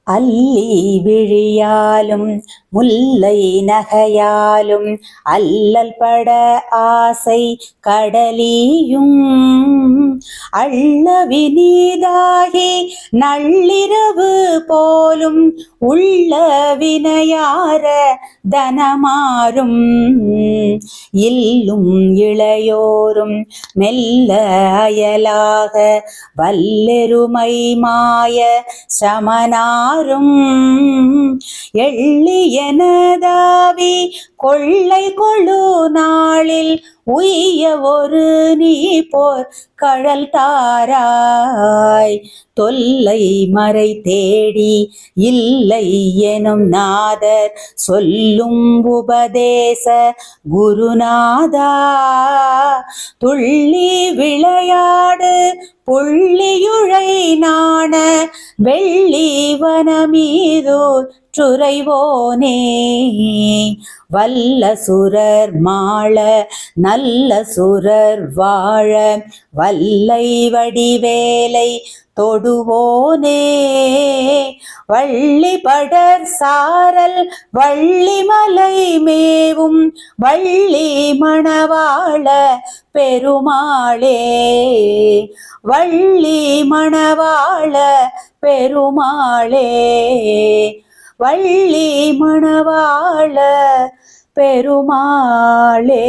அல்லி விழியாலும் முல்லை நகையாலும் அல்லல் பட ஆசை கடலியும் அள்ளவி நீதாகி நள்ளிரவு போலும் உள்ள வினையார தனமாறும் இல்லும் இளையோரும் மெல்ல அயலாக வல்லெருமை மாய சமனாரும் எள்ளியனதாவி கொள்ளை கொழு நாளில் உய்ய ஒரு நீ போர் கழல் தாராய் தொல்லை மறை தேடி இல்லை எனும் நாதர் சொல்லும் உபதேச குருநாதா துள்ளி விளையாடு புள்ளியுழை நாண வெள்ளி வனமீதூர் சுரைவோனே வல்ல சுரர் மாள நல்ல சுரர் வாழ வல்லை வடிவேலை தொடுவோனே வள்ளி படர் சாரல் வள்ளிமலை மேவும் வள்ளி மணவாள பெருமாளே வள்ளி மணவாள பெருமாளே வள்ளி மணவாள பெருமாளே.